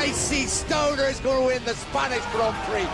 Casey Stoner is going to win the Spanish Grand Prix.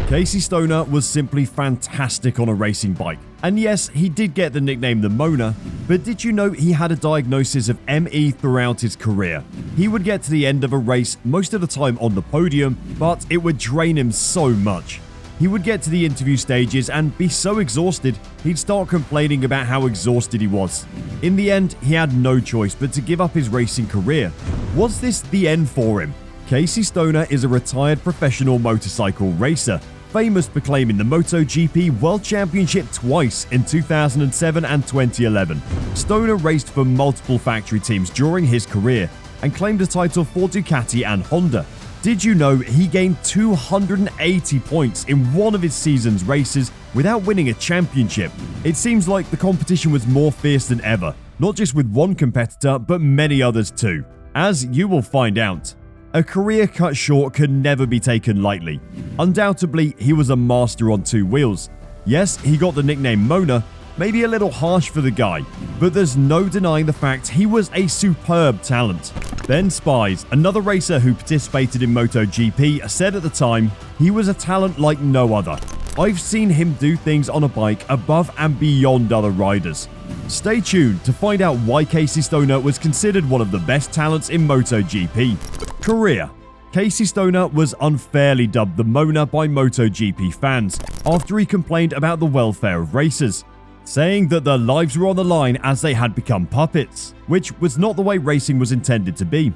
Casey Stoner was simply fantastic on a racing bike. And yes, he did get the nickname The Moaner, but did you know he had a diagnosis of ME throughout his career? He would get to the end of a race, most of the time on the podium, but it would drain him so much. He would get to the interview stages and be so exhausted, he'd start complaining about how exhausted he was. In the end, he had no choice but to give up his racing career. Was this the end for him? Casey Stoner is a retired professional motorcycle racer, famous for claiming the MotoGP World Championship twice in 2007 and 2011. Stoner raced for multiple factory teams during his career and claimed a title for Ducati and Honda. Did you know he gained 280 points in one of his season's races without winning a championship? It seems like the competition was more fierce than ever, not just with one competitor but many others too, as you will find out. A career cut short can never be taken lightly. Undoubtedly, he was a master on two wheels. Yes, he got the nickname Moaner, maybe a little harsh for the guy, but there's no denying the fact he was a superb talent. Ben Spies, another racer who participated in MotoGP, said at the time, "He was a talent like no other. I've seen him do things on a bike above and beyond other riders." Stay tuned to find out why Casey Stoner was considered one of the best talents in MotoGP. Career. Casey Stoner was unfairly dubbed the Moaner by MotoGP fans after he complained about the welfare of racers, saying that their lives were on the line as they had become puppets, which was not the way racing was intended to be.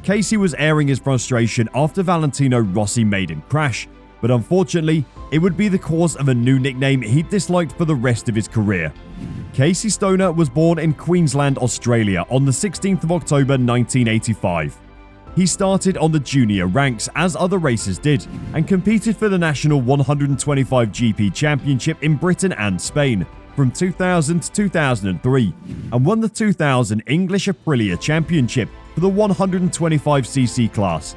Casey was airing his frustration after Valentino Rossi made him crash, but unfortunately, it would be the cause of a new nickname he disliked for the rest of his career. Casey Stoner was born in Queensland, Australia on the 16th of October 1985. He started on the junior ranks, as other racers did, and competed for the national 125 GP Championship in Britain and Spain from 2000 to 2003, and won the 2000 English Aprilia Championship for the 125cc class.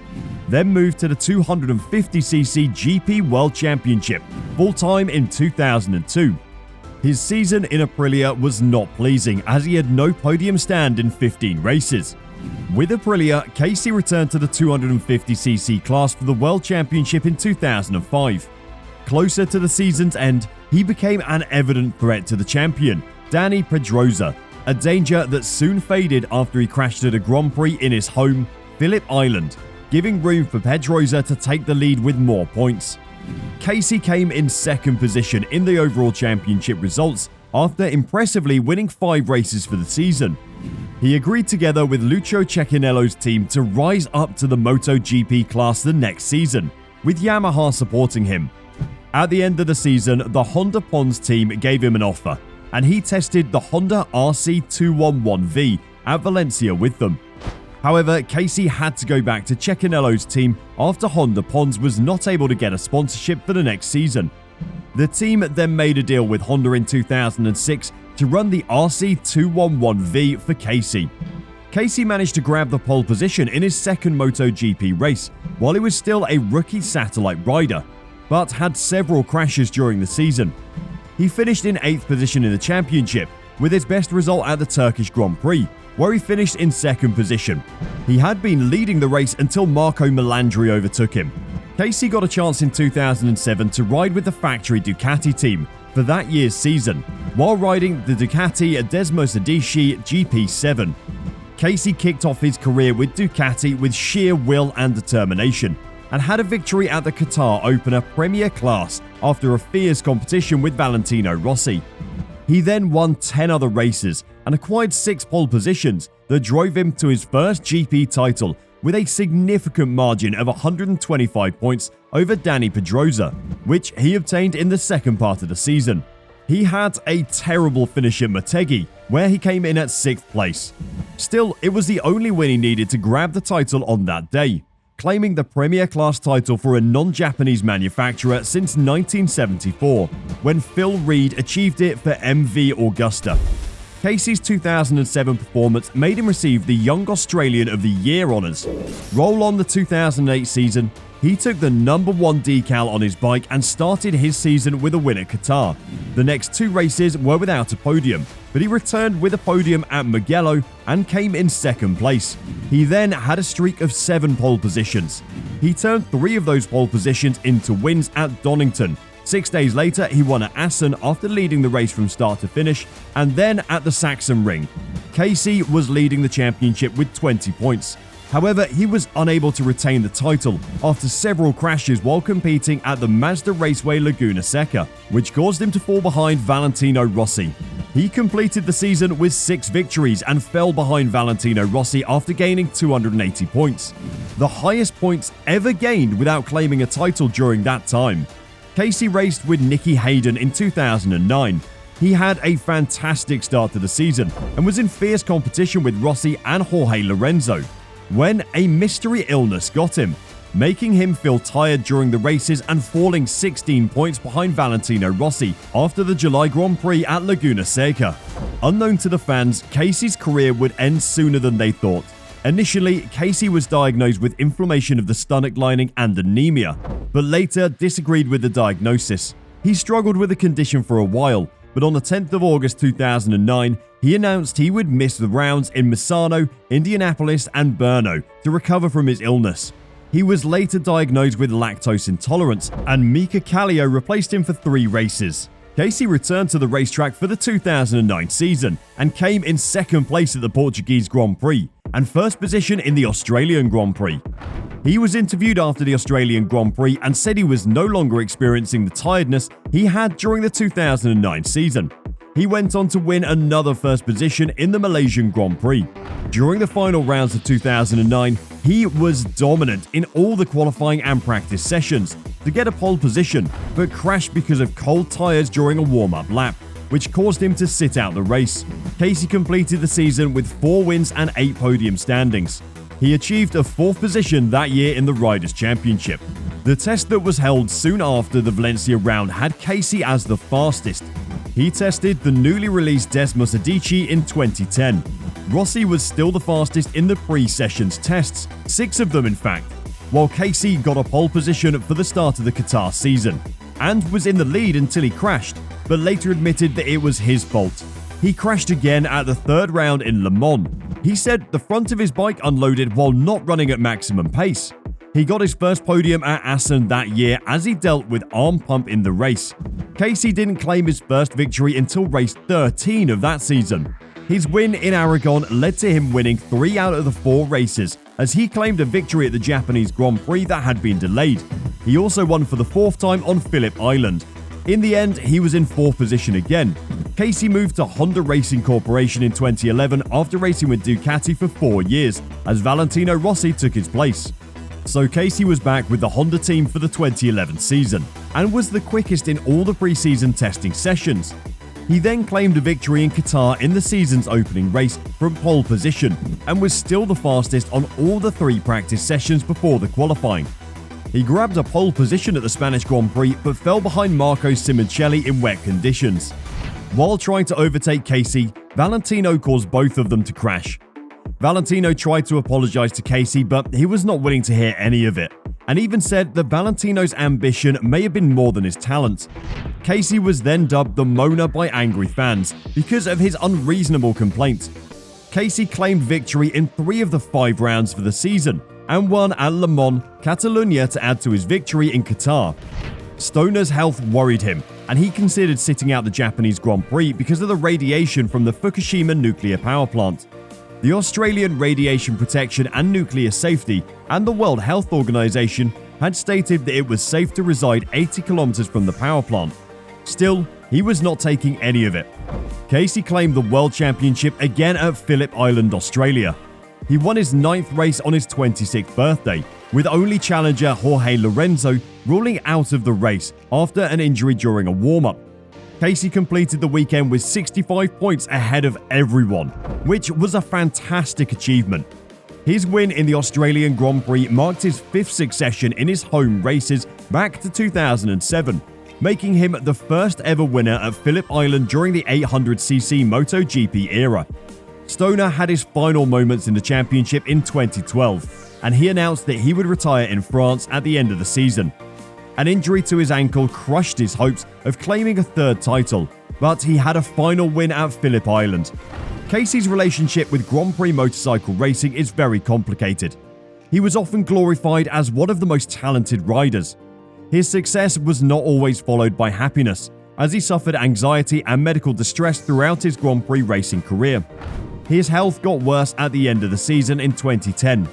Then moved to the 250cc GP World Championship, full-time in 2002. His season in Aprilia was not pleasing, as he had no podium stand in 15 races. With Aprilia, Casey returned to the 250cc class for the World Championship in 2005. Closer to the season's end, he became an evident threat to the champion, Dani Pedrosa, a danger that soon faded after he crashed at a Grand Prix in his home, Phillip Island, giving room for Pedrosa to take the lead with more points. Casey came in second position in the overall championship results after impressively winning 5 races for the season. He agreed together with Lucio Cecchinello's team to rise up to the MotoGP class the next season, with Yamaha supporting him. At the end of the season, the Honda Pons team gave him an offer, and he tested the Honda RC211V at Valencia with them. However, Casey had to go back to Cecchinello's team after Honda Pons was not able to get a sponsorship for the next season. The team then made a deal with Honda in 2006 to run the RC211V for Casey. Casey managed to grab the pole position in his second MotoGP race while he was still a rookie satellite rider, but had several crashes during the season. He finished in 8th position in the championship, with his best result at the Turkish Grand Prix, where he finished in 2nd position. He had been leading the race until Marco Melandri overtook him. Casey got a chance in 2007 to ride with the factory Ducati team for that year's season, while riding the Ducati Desmos Adichie GP7. Casey kicked off his career with Ducati with sheer will and determination, and had a victory at the Qatar Opener Premier Class after a fierce competition with Valentino Rossi. He then won 10 other races and acquired 6 pole positions that drove him to his first GP title with a significant margin of 125 points over Dani Pedrosa, which he obtained in the second part of the season. He had a terrible finish at Motegi, where he came in at 6th place. Still, it was the only win he needed to grab the title on that day, claiming the Premier Class title for a non-Japanese manufacturer since 1974, when Phil Reed achieved it for MV Augusta. Casey's 2007 performance made him receive the Young Australian of the Year honours. Roll on the 2008 season, he took the #1 decal on his bike and started his season with a win at Qatar. The next 2 races were without a podium, but he returned with a podium at Mugello and came in second place. He then had a streak of 7 pole positions. He turned 3 of those pole positions into wins at Donington. 6 days later, he won at Assen after leading the race from start to finish, and then at the Sachsenring. Casey was leading the championship with 20 points. However, he was unable to retain the title after several crashes while competing at the Mazda Raceway Laguna Seca, which caused him to fall behind Valentino Rossi. He completed the season with 6 victories and fell behind Valentino Rossi after gaining 280 points, the highest points ever gained without claiming a title during that time. Casey raced with Nicky Hayden in 2009. He had a fantastic start to the season and was in fierce competition with Rossi and Jorge Lorenzo, when a mystery illness got him, making him feel tired during the races and falling 16 points behind Valentino Rossi after the July Grand Prix at Laguna Seca. Unknown to the fans, Casey's career would end sooner than they thought. Initially, Casey was diagnosed with inflammation of the stomach lining and anemia, but later disagreed with the diagnosis. He struggled with the condition for a while, but on the 10th of August 2009, he announced he would miss the rounds in Misano, Indianapolis, and Brno to recover from his illness. He was later diagnosed with lactose intolerance, and Mika Kallio replaced him for 3 races. Casey returned to the racetrack for the 2009 season and came in second place at the Portuguese Grand Prix and first position in the Australian Grand Prix. He was interviewed after the Australian Grand Prix and said he was no longer experiencing the tiredness he had during the 2009 season. He went on to win another first position in the Malaysian Grand Prix. During the final rounds of 2009, he was dominant in all the qualifying and practice sessions to get a pole position, but crashed because of cold tires during a warm-up lap, which caused him to sit out the race. Casey completed the season with 4 wins and 8 podium standings. He achieved a 4th position that year in the Riders' Championship. The test that was held soon after the Valencia round had Casey as the fastest. He tested the newly released Desmos Adichie in 2010. Rossi was still the fastest in the pre-sessions tests, 6 of them in fact, while Casey got a pole position for the start of the Qatar season, and was in the lead until he crashed, but later admitted that it was his fault. He crashed again at the 3rd round in Le Mans. He said the front of his bike unloaded while not running at maximum pace. He got his first podium at Assen that year as he dealt with arm pump in the race. Casey didn't claim his first victory until race 13 of that season. His win in Aragon led to him winning 3 out of the 4 races, as he claimed a victory at the Japanese Grand Prix that had been delayed. He also won for the 4th time on Phillip Island. In the end, he was in 4th position again. Casey moved to Honda Racing Corporation in 2011 after racing with Ducati for 4 years, as Valentino Rossi took his place. So Casey was back with the Honda team for the 2011 season, and was the quickest in all the pre-season testing sessions. He then claimed a victory in Qatar in the season's opening race from pole position, and was still the fastest on all the 3 practice sessions before the qualifying. He grabbed a pole position at the Spanish Grand Prix but fell behind Marco Simoncelli in wet conditions. While trying to overtake Casey, Valentino caused both of them to crash. Valentino tried to apologize to Casey, but he was not willing to hear any of it, and even said that Valentino's ambition may have been more than his talent. Casey was then dubbed the Moaner by angry fans because of his unreasonable complaint. Casey claimed victory in 3 of the 5 rounds for the season, and won at Le Mans, Catalunya to add to his victory in Qatar. Stoner's health worried him, and he considered sitting out the Japanese Grand Prix because of the radiation from the Fukushima nuclear power plant. The Australian Radiation Protection and Nuclear Safety and the World Health Organization had stated that it was safe to reside 80 kilometers from the power plant. Still, he was not taking any of it. Casey claimed the World Championship again at Phillip Island, Australia. He won his 9th race on his 26th birthday, with only challenger Jorge Lorenzo ruling out of the race after an injury during a warm-up. Casey completed the weekend with 65 points ahead of everyone, which was a fantastic achievement. His win in the Australian Grand Prix marked his 5th succession in his home races back to 2007, making him the first ever winner at Phillip Island during the 800cc MotoGP era. Stoner had his final moments in the championship in 2012, and he announced that he would retire in France at the end of the season. An injury to his ankle crushed his hopes of claiming a 3rd title, but he had a final win at Phillip Island. Casey's relationship with Grand Prix motorcycle racing is very complicated. He was often glorified as one of the most talented riders. His success was not always followed by happiness, as he suffered anxiety and medical distress throughout his Grand Prix racing career. His health got worse at the end of the season in 2010.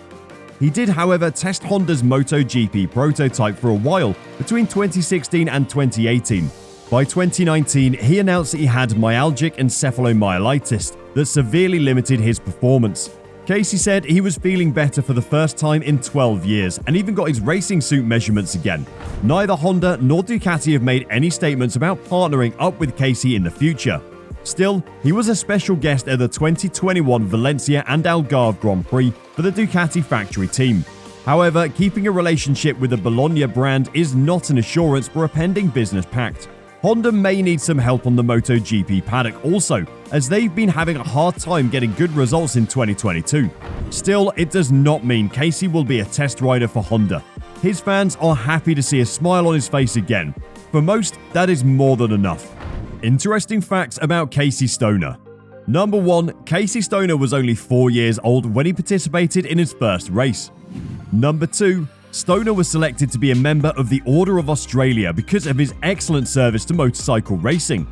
He did, however, test Honda's MotoGP prototype for a while between 2016 and 2018. By 2019, he announced that he had myalgic encephalomyelitis that severely limited his performance. Casey said he was feeling better for the first time in 12 years and even got his racing suit measurements again. Neither Honda nor Ducati have made any statements about partnering up with Casey in the future. Still, he was a special guest at the 2021 Valencia and Algarve Grand Prix for the Ducati factory team. However, keeping a relationship with the Bologna brand is not an assurance for a pending business pact. Honda may need some help on the MotoGP paddock also, as they've been having a hard time getting good results in 2022. Still, it does not mean Casey will be a test rider for Honda. His fans are happy to see a smile on his face again. For most, that is more than enough. Interesting facts about Casey Stoner. Number 1. Casey Stoner was only 4 years old when he participated in his first race. Number 2. Stoner was selected to be a member of the Order of Australia because of his excellent service to motorcycle racing.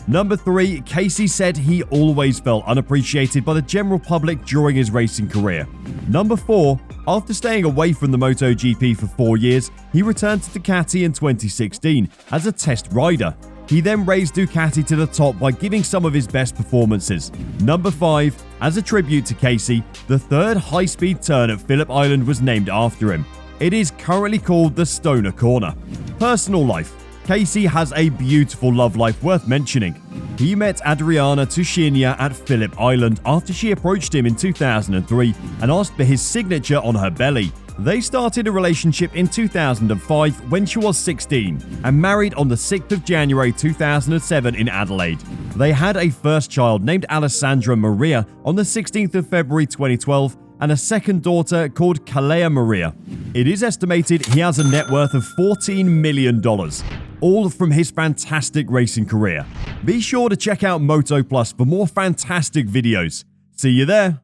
Number 3. Casey said he always felt unappreciated by the general public during his racing career. Number 4. After staying away from the MotoGP for 4 years, he returned to Ducati in 2016 as a test rider. He then raised Ducati to the top by giving some of his best performances. Number 5. As a tribute to Casey, the third high-speed turn at Phillip Island was named after him. It is currently called the Stoner Corner. Personal life. Casey has a beautiful love life worth mentioning. He met Adriana Tuscinia at Phillip Island after she approached him in 2003 and asked for his signature on her belly. They started a relationship in 2005 when she was 16 and married on the 6th of January 2007 in Adelaide. They had a first child named Alessandra Maria on the 16th of February 2012 and a second daughter called Kalea Maria. It is estimated he has a net worth of $14 million, all from his fantastic racing career. Be sure to check out Moto Plus for more fantastic videos. See you there!